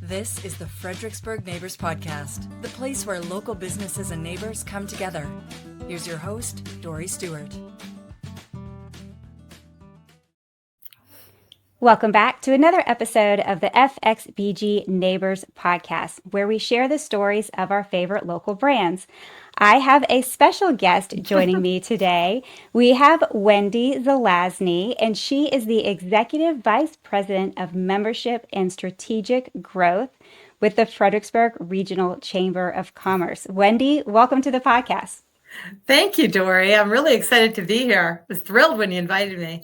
This is the Fredericksburg Neighbors Podcast, the place where local businesses and neighbors come together. Here's your host, Dory Stewart. Welcome back to another episode of the FXBG Neighbors Podcast, where we share the stories of our favorite local brands. I have a special guest joining me today. We have Wendy Zelazny, and she is the Executive Vice President of Membership and Strategic Growth with the Fredericksburg Regional Chamber of Commerce. Wendy, welcome to the podcast. Thank you, Dory. I'm really excited to be here. I was thrilled when you invited me.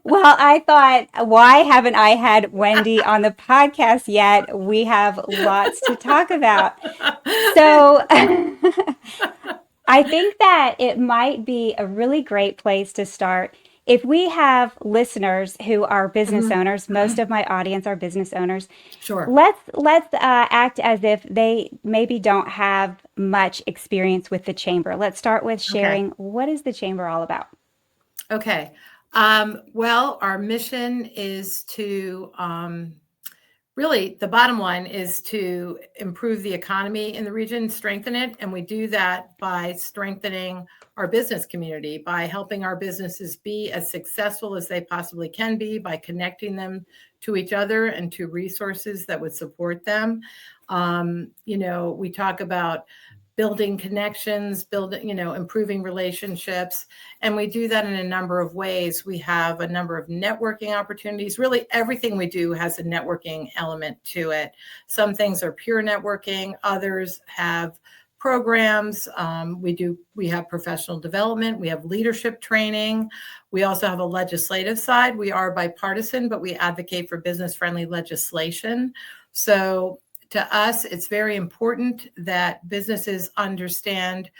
Well, I thought, why haven't I had Wendy on the podcast yet? We have lots to talk about. So I think that it might be a really great place to start. If we have listeners who are business owners, most of my audience are business owners. Sure. Let's act as if they maybe don't have much experience with the chamber. Let's start with sharing what is the chamber all about? Okay. Well, our mission is to really, the bottom line is to improve the economy in the region, strengthen it. And we do that by strengthening our business community, by helping our businesses be as successful as they possibly can be, by connecting them to each other and to resources that would support them. We talk about building connections, improving relationships. And we do that in a number of ways. We have a number of networking opportunities. Really, everything we do has a networking element to it. Some things are pure networking. Others have programs. We have professional development. We have leadership training. We also have a legislative side. We are bipartisan, but we advocate for business-friendly legislation. So to us, it's very important that businesses understand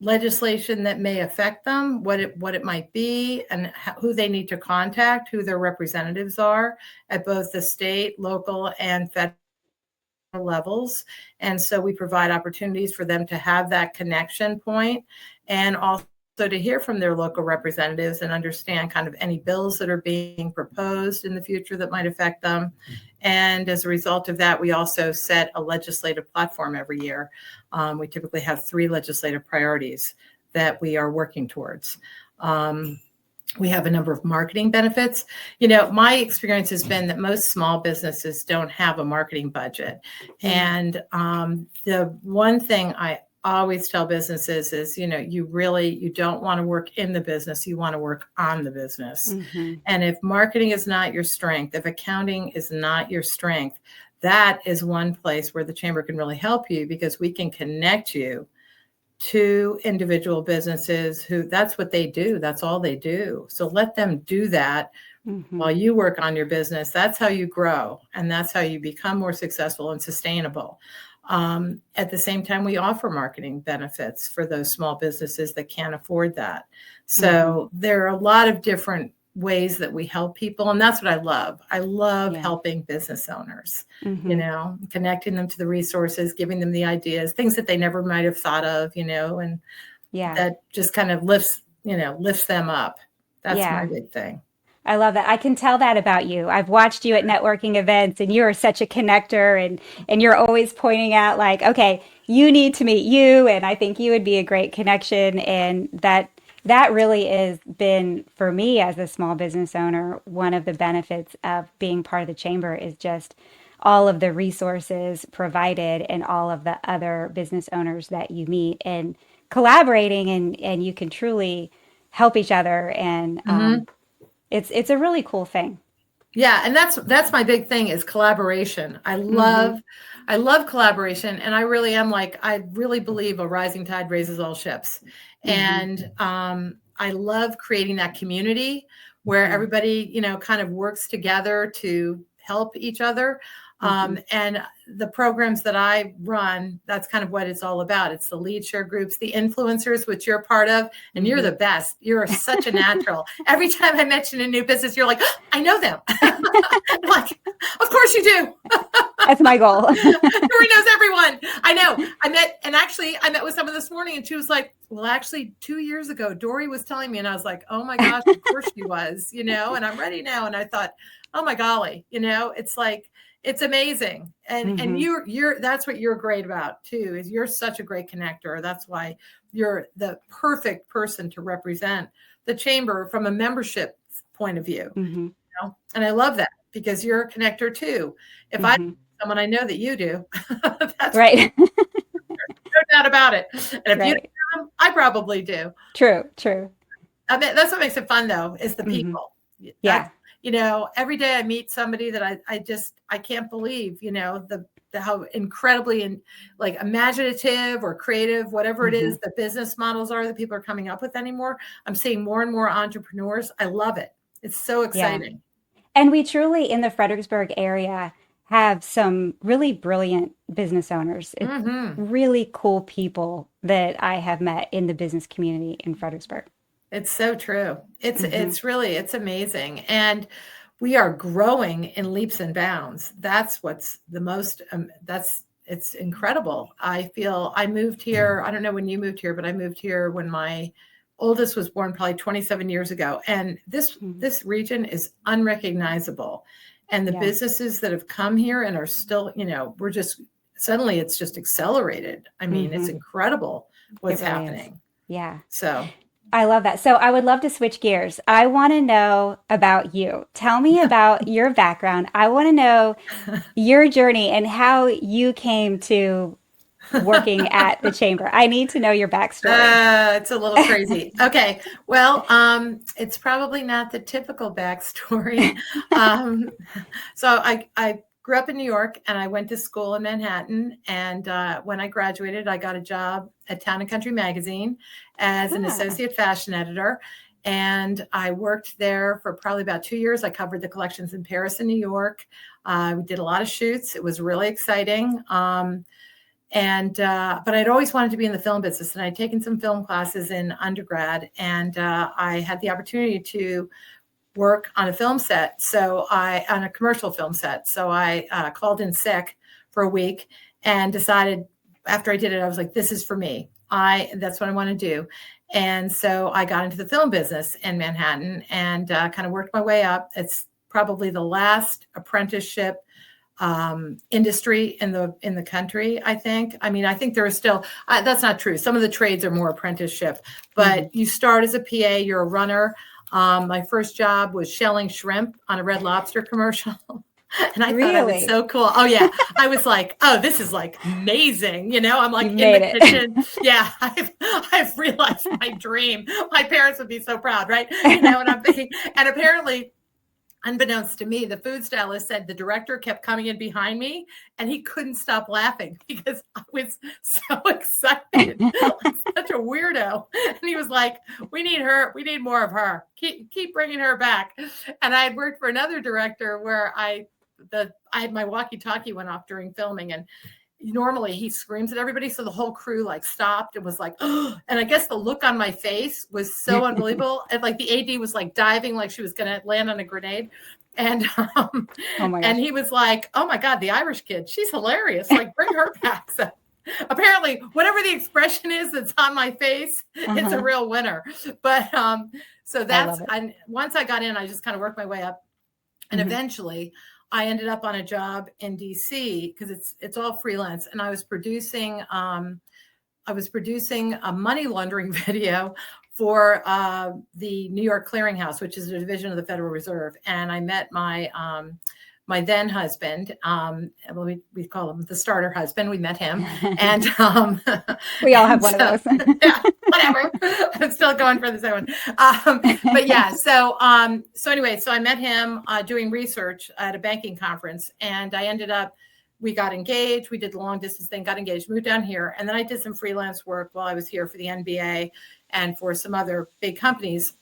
legislation that may affect them, what it might be, and who they need to contact, who their representatives are at both the state, local, and federal levels. And so we provide opportunities for them to have that connection point, and also to hear from their local representatives and understand kind of any bills that are being proposed in the future that might affect them. And as a result of that, we also set a legislative platform every year. We typically have 3 legislative priorities that we are working towards. We have a number of marketing benefits. My experience has been that most small businesses don't have a marketing budget. And the one thing I always tell businesses is, you don't want to work in the business, you want to work on the business. And if marketing is not your strength, if accounting is not your strength, that is one place where the chamber can really help you, because we can connect you to individual businesses who that's what they do. That's all they do. So let them do that while you work on your business. That's how you grow. And that's how you become more successful and sustainable. At the same time, we offer marketing benefits for those small businesses that can't afford that. So there are a lot of different ways that we help people. And that's what I love. I love helping business owners, connecting them to the resources, giving them the ideas, things that they never might have thought of, and that just kind of lifts them up. That's my big thing. I love that. I can tell that about you. I've watched you at networking events, and you are such a connector, and you're always pointing out like, okay, you need to meet you, and I think you would be a great connection. And that really has been, for me as a small business owner, one of the benefits of being part of the chamber is just all of the resources provided and all of the other business owners that you meet and collaborating, and you can truly help each other. And it's a really cool thing. Yeah, and that's my big thing is collaboration. I love collaboration, and I really am I really believe a rising tide raises all ships. And I love creating that community where everybody, kind of works together to help each other. And the programs that I run, that's kind of what it's all about. It's the lead share groups, the influencers, which you're part of, and you're the best. You're such a natural. Every time I mention a new business, you're like, oh, I know them. I'm like, of course you do. That's my goal. Dory knows everyone. I know. I met with someone this morning, and she was like, well, actually 2 years ago, Dory was telling me, and I was like, oh my gosh, of course she was, and I'm ready now. And I thought, oh my golly, it's like, It's amazing. And Mm-hmm. you're that's what you're great about too, is you're such a great connector. That's why you're the perfect person to represent the chamber from a membership point of view. Mm-hmm. You know? And I love that because you're a connector too. If I Mm-hmm. someone, I know that you do. That's Right. no doubt about it. And if you don't Right. have them, I probably do. True. True. I mean, that's what makes it fun though, is the Mm-hmm. people. Yeah. That's, every day I meet somebody that I can't believe, the how incredibly and like imaginative or creative, whatever it Mm-hmm. is, the business models are that people are coming up with anymore. I'm seeing more and more entrepreneurs. I love it. It's so Yeah. exciting. And we truly, in the Fredericksburg area, have some really brilliant business owners. It's Hmm. really cool people that I have met in the business community in Fredericksburg. It's so true. It's Mm-hmm. it's really it's amazing. And we are growing in leaps and bounds. That's what's the most it's incredible. I feel I moved here. I don't know when you moved here, but I moved here when my oldest was born probably 27 years ago. And this Mm-hmm. this region is unrecognizable. And the Yeah. businesses that have come here and are still, we're just suddenly it's just accelerated. I mean, it's Mm-hmm. incredible It what's really is. happening. Yeah. So I love that. So I would love to switch gears. I want to know about you. Tell me about your background. I want to know your journey and how you came to working at the chamber. I need to know your backstory. It's a little crazy. Okay. Well, it's probably not the typical backstory. Um, so I grew up in New York and I went to school in Manhattan. And when I graduated, I got a job at Town and Country Magazine as an Ah, associate fashion editor. And I worked there for probably about 2 years. I covered the collections in Paris and New York. We did a lot of shoots. It was really exciting. But I'd always wanted to be in the film business, and I'd taken some film classes in undergrad, and I had the opportunity to work on a film set. On a commercial film set. So I called in sick for a week and decided after I did it, I was like, this is for me. That's what I want to do. And so I got into the film business in Manhattan and kind of worked my way up. It's probably the last apprenticeship industry in the country, I think. I mean, I think there is still, that's not true. Some of the trades are more apprenticeship, but you start as a PA, you're a runner. My first job was shelling shrimp on a Red Lobster commercial. And I thought I was really? so cool. Oh yeah. I was like, oh, this is like amazing. I'm like You in made the it. kitchen. Yeah. I've realized my dream. My parents would be so proud, right? And I'm thinking, and apparently, unbeknownst to me, the food stylist said the director kept coming in behind me and he couldn't stop laughing because I was so excited, like such a weirdo. And he was like, we need her. We need more of her. Keep bringing her back. And I had worked for another director where I had my walkie-talkie went off during filming, and normally he screams at everybody, so the whole crew like stopped and was like, oh, and I guess the look on my face was so unbelievable. And like the AD was like diving like she was gonna land on a grenade. And Oh my and gosh. he was like, oh my God, the Irish kid, she's hilarious, like bring her back. So apparently whatever the expression is that's on my face, it's a Uh-huh. real winner. But so I love it. once I got in, I just kind of worked my way up. And Mhm. eventually I ended up on a job in DC because it's all freelance. And I was producing a money laundering video for the New York Clearinghouse, which is a division of the Federal Reserve. And I met my then husband. We call him the starter husband. We met him, and We all have and one of so, those. yeah, whatever. I'm still going for the second one. But yeah, so anyway, so I met him doing research at a banking conference, and I ended up. We got engaged. We did the long distance thing, got engaged, moved down here. And then I did some freelance work while I was here for the NBA and for some other big companies.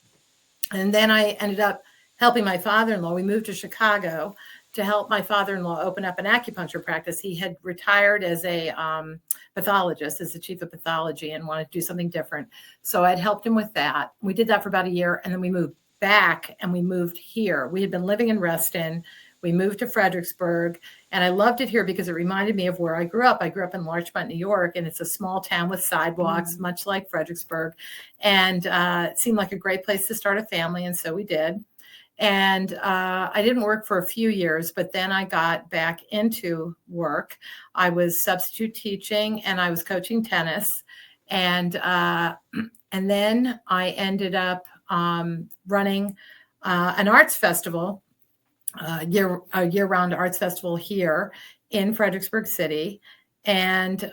And then I ended up helping my father-in-law. We moved to Chicago to help my father-in-law open up an acupuncture practice. He had retired as a pathologist, as the chief of pathology, and wanted to do something different. So I'd helped him with that. We did that for about a year, and then we moved back and we moved here. We had been living in Reston. We moved to Fredericksburg, and I loved it here because it reminded me of where I grew up. I grew up in Larchmont, New York, and it's a small town with sidewalks, much like Fredericksburg. And it seemed like a great place to start a family, and so we did. And I didn't work for a few years, but then I got back into work. I was substitute teaching and I was coaching tennis. And then I ended up running an arts festival, a year-round arts festival here in Fredericksburg City. And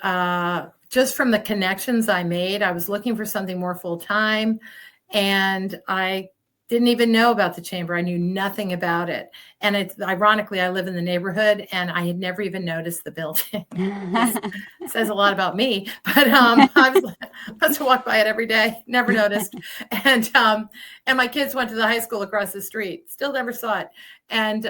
just from the connections I made, I was looking for something more full-time. And I didn't even know about the chamber. I knew nothing about it. And ironically, I live in the neighborhood and I had never even noticed the building. It says a lot about me, but I was supposed to walk by it every day, never noticed. And my kids went to the high school across the street, still never saw it. And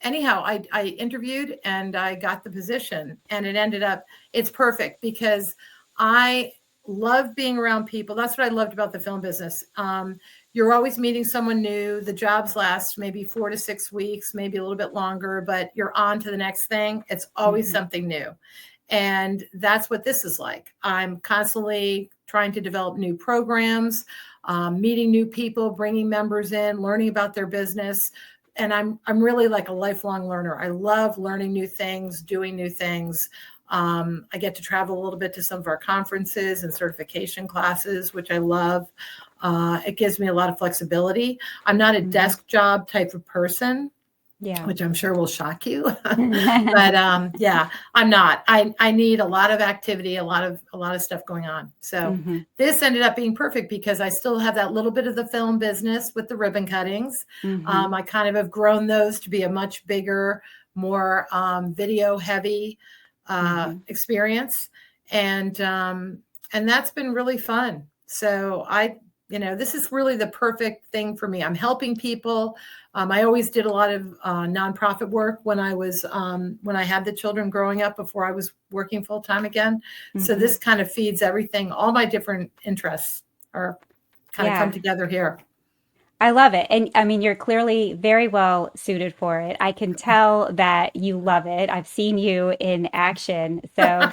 anyhow, I interviewed and I got the position, and it ended up, it's perfect because I love being around people. That's what I loved about the film business. You're always meeting someone new. The jobs last maybe 4 to 6 weeks, maybe a little bit longer, but you're on to the next thing. It's always something new. And that's what this is like. I'm constantly trying to develop new programs, meeting new people, bringing members in, learning about their business. And I'm really like a lifelong learner. I love learning new things, doing new things. I get to travel a little bit to some of our conferences and certification classes, which I love. It gives me a lot of flexibility. I'm not a desk job type of person, which I'm sure will shock you. But yeah, I'm not. I need a lot of activity, a lot of stuff going on. So this ended up being perfect because I still have that little bit of the film business with the ribbon cuttings. I kind of have grown those to be a much bigger, more video heavy experience. And that's been really fun. So this is really the perfect thing for me. I'm helping people. I always did a lot of nonprofit work when I had the children growing up before I was working full time again. So this kind of feeds everything. All my different interests are kind of come together here. I love it. And I mean, you're clearly very well suited for it. I can tell that you love it. I've seen you in action. So,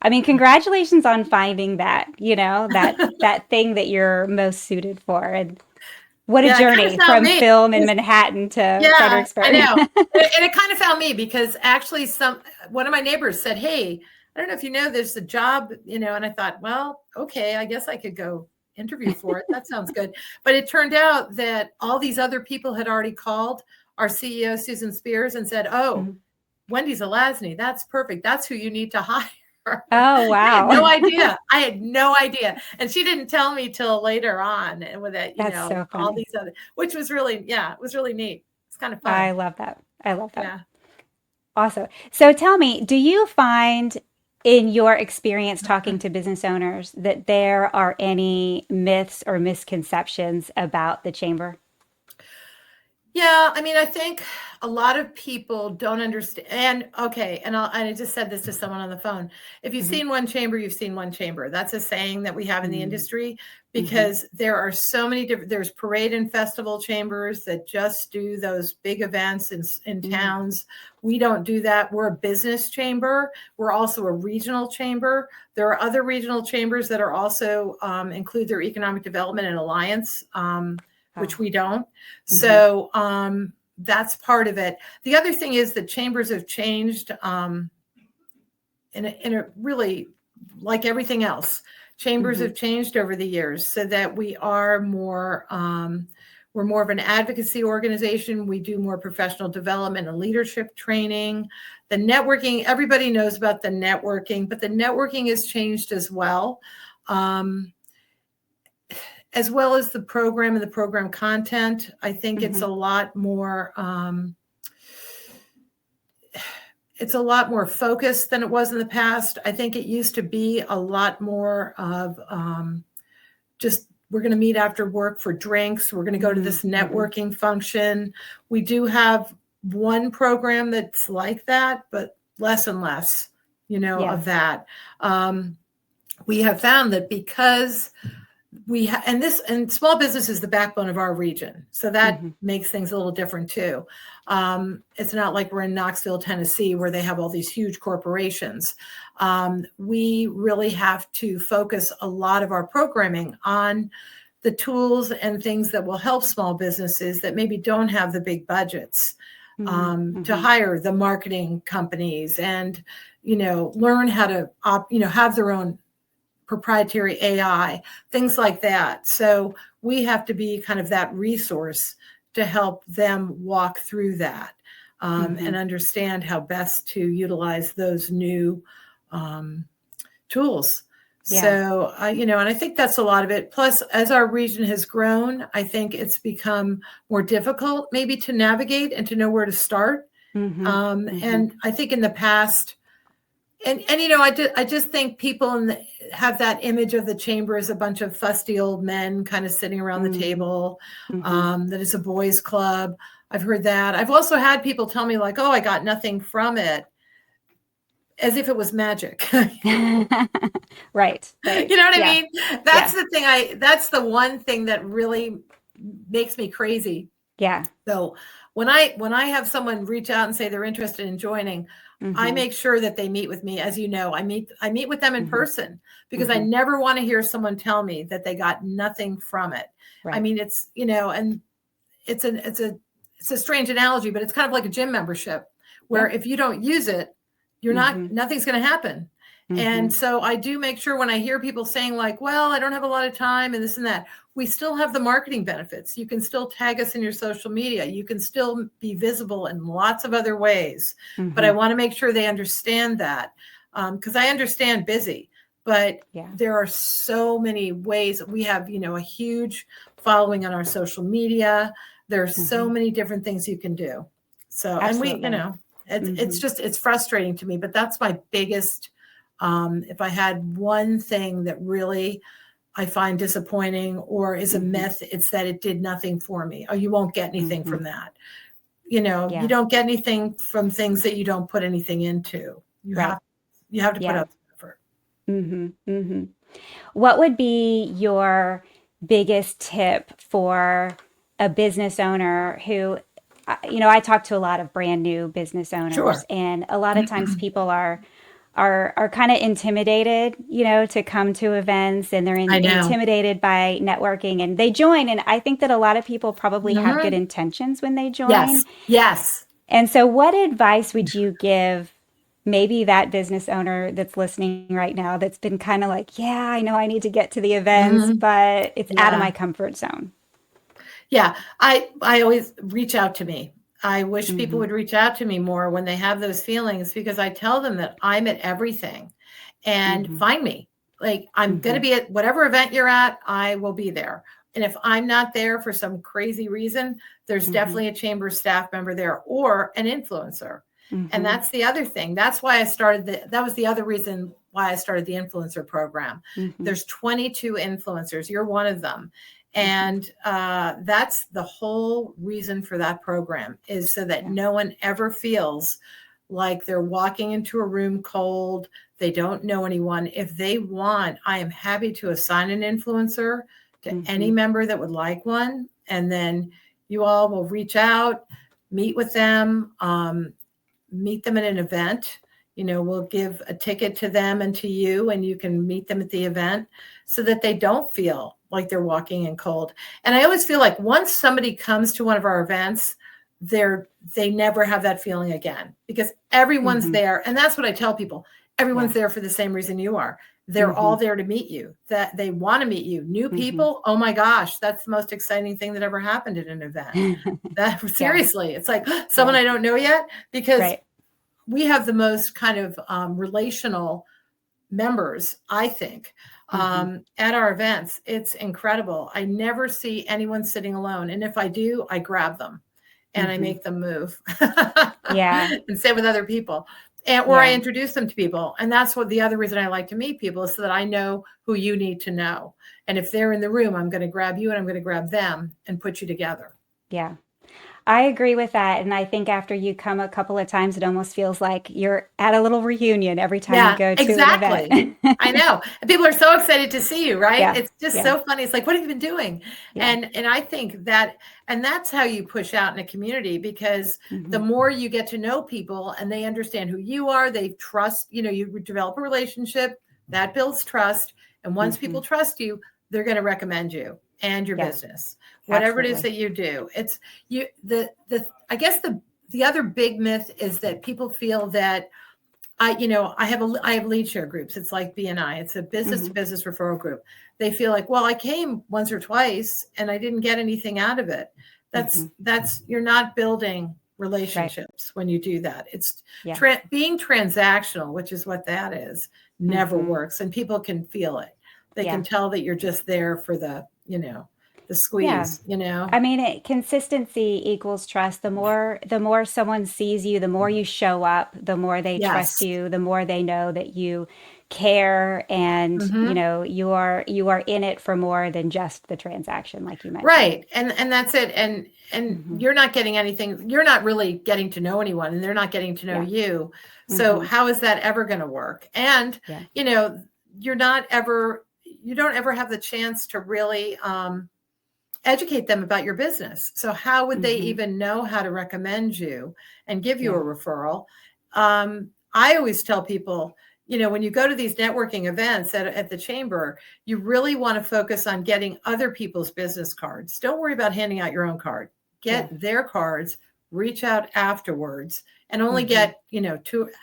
I mean, congratulations on finding that, that thing that you're most suited for. And what a journey from film in Manhattan to Fredericksburg. I know. And it kind of found me because actually one of my neighbors said, "Hey, I don't know if you know, there's a job, and I thought, well, okay, I guess I could go interview for it. That sounds good." But it turned out that all these other people had already called our CEO, Susan Spears, and said, "Oh, Wendy Zelazny, that's perfect. That's who you need to hire." Oh, wow. I had no idea. And she didn't tell me till later on. And with that, so all these other, which was really, it was really neat. It's kind of fun. I love that. Yeah. Awesome. So tell me, do you find in your experience talking to business owners that there are any myths or misconceptions about the chamber? Yeah, I mean, I think a lot of people don't understand. And I just said this to someone on the phone. If you've seen one chamber, you've seen one chamber. That's a saying that we have in the industry because there are so many different. There's parade and festival chambers that just do those big events in towns. We don't do that. We're a business chamber. We're also a regional chamber. There are other regional chambers that are also include their economic development and alliance. Which we don't. So that's part of it. The other thing is that chambers have changed in a really, like everything else, chambers have changed over the years so that we are more, we're more of an advocacy organization. We do more professional development and leadership training. The networking, everybody knows about the networking, but the networking has changed as well. As well as the program and the program content. I think it's a lot more focused than it was in the past. I think it used to be a lot more of just we're going to meet after work for drinks. We're going to go to this networking function. We do have one program that's like that, but less and less, of that. We have found that because and small business is the backbone of our region. So that makes things a little different too. It's not like we're in Knoxville, Tennessee, where they have all these huge corporations. We really have to focus a lot of our programming on the tools and things that will help small businesses that maybe don't have the big budgets to hire the marketing companies and, learn how to, have their own proprietary AI, things like that. So we have to be kind of that resource to help them walk through that and understand how best to utilize those new tools. Yeah. So, and I think that's a lot of it. Plus, as our region has grown, I think it's become more difficult maybe to navigate and to know where to start. And I think in the past, I just think people have that image of the chamber as a bunch of fusty old men kind of sitting around the table, that it's a boys' club. I've heard that. I've also had people tell me like, oh, I got nothing from it, as if it was magic. Right. You know what I mean? That's the thing. That's the one thing that really makes me crazy. Yeah. So when I have someone reach out and say they're interested in joining, I make sure that they meet with me. As you know, I meet with them in person because I never want to hear someone tell me that they got nothing from it. Right. I mean, it's, and it's a strange analogy, but it's kind of like a gym membership where if you don't use it, you're nothing's going to happen. And so I do make sure when I hear people saying like, well, I don't have a lot of time and this and that, we still have the marketing benefits. You can still tag us in your social media. You can still be visible in lots of other ways. But I want to make sure they understand that because I understand busy, but there are so many ways. We have, a huge following on our social media. There's so many different things you can do. So, absolutely. And it's frustrating to me, but that's my biggest, if I had one thing that really I find disappointing or is a myth, it's that it did nothing for me. Oh, you won't get anything from that. You don't get anything from things that you don't put anything into. You have to put up effort. What would be your biggest tip for a business owner who, I talk to a lot of brand new business owners, and a lot of times people are kind of intimidated, to come to events, and they're intimidated by networking, and they join. And I think that a lot of people probably have good intentions when they join. Yes. And so what advice would you give maybe that business owner that's listening right now that's been kind of like, yeah, I know I need to get to the events, but it's out of my comfort zone? Yeah, I always reach out to me. I wish people would reach out to me more when they have those feelings, because I tell them that I'm at everything and find me. Like I'm going to be at whatever event you're at, I will be there. And if I'm not there for some crazy reason, there's definitely a chamber staff member there or an influencer. And that's the other thing. That's why I started that was the other reason why I started the influencer program. There's 22 influencers. You're one of them. And that's the whole reason for that program, is so that no one ever feels like they're walking into a room cold. They don't know anyone. If they want, I am happy to assign an influencer to any member that would like one. And then you all will reach out, meet with them, meet them at an event. We'll give a ticket to them and to you, and you can meet them at the event so that they don't feel like they're walking in cold. And I always feel like once somebody comes to one of our events, they never have that feeling again, because everyone's there. And that's what I tell people. Everyone's there for the same reason you are. They're all there to meet you, that they want to meet you. New people, oh my gosh, that's the most exciting thing that ever happened at an event. Seriously, it's like someone I don't know yet, because we have the most kind of relational members, I think, at our events. It's incredible. I never see anyone sitting alone. And if I do, I grab them and I make them move and sit with other people. Or I introduce them to people. And that's what the other reason I like to meet people is so that I know who you need to know. And if they're in the room, I'm going to grab you and I'm going to grab them and put you together. Yeah. I agree with that. And I think after you come a couple of times, it almost feels like you're at a little reunion every time you go to an event. I know. And people are so excited to see you, right? It's just so funny. It's like, what have you been doing? And I think that, and that's how you push out in a community, because the more you get to know people and they understand who you are, they trust, you develop a relationship that builds trust. And once people trust you, they're going to recommend you. and your Yeah. business, whatever it is that you do. It's you. I guess the other big myth is that people feel that I have lead share groups. It's like BNI. It's a business to business referral group. They feel like, well, I came once or twice and I didn't get anything out of it. That's you're not building relationships when you do that. It's being transactional, which is what that is, never works. And people can feel it. They can tell that you're just there for the squeeze, I mean, consistency equals trust. The more someone sees you, the more you show up, the more they trust you, the more they know that you care, and you are in it for more than just the transaction, like you mentioned. Right. And that's it. And you're not getting anything, you're not really getting to know anyone, and they're not getting to know you. So how is that ever going to work? And you don't ever have the chance to really educate them about your business. So how would they even know how to recommend you and give you a referral? I always tell people, when you go to these networking events at the chamber, you really want to focus on getting other people's business cards. Don't worry about handing out your own card. Get their cards, reach out afterwards, and only get,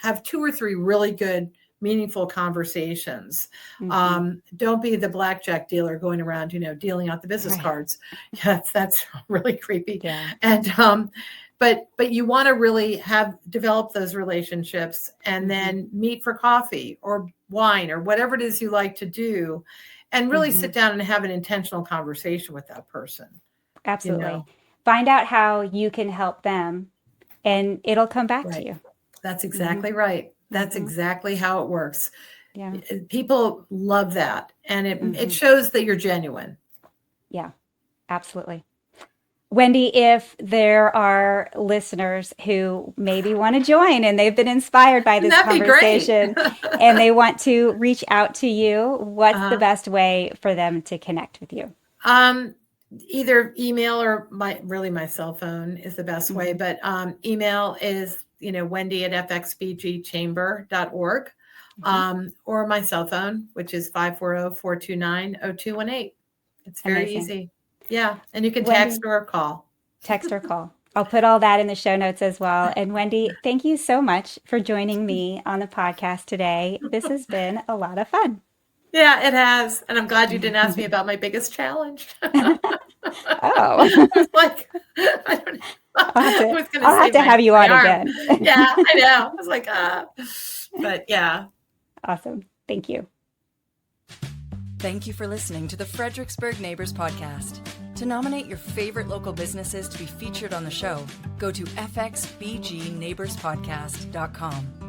have 2 or 3 really good, meaningful conversations. Don't be the blackjack dealer going around, dealing out the business cards. That's really creepy. And, but you want to really develop those relationships, and then meet for coffee or wine or whatever it is you like to do, and really sit down and have an intentional conversation with that person. Absolutely. Find out how you can help them, and it'll come back to you. That's exactly right. That's exactly how it works. Yeah. People love that. And it shows that you're genuine. Yeah, absolutely. Wendy, if there are listeners who maybe want to join and they've been inspired by this conversation and they want to reach out to you, what's the best way for them to connect with you? Either email or my cell phone is the best way, but email is Wendy at fxbgchamber.org, or my cell phone, which is 540-429-0218. It's very easy. Yeah. And you can text or call. Text or call. I'll put all that in the show notes as well. And Wendy, thank you so much for joining me on the podcast today. This has been a lot of fun. Yeah, it has. And I'm glad you didn't ask me about my biggest challenge. Oh. I was like, I don't know. I'll have to have you on again. Yeah, I know. I was like, but yeah. Awesome. Thank you. Thank you for listening to the Fredericksburg Neighbors Podcast. To nominate your favorite local businesses to be featured on the show, go to fxbgneighborspodcast.com.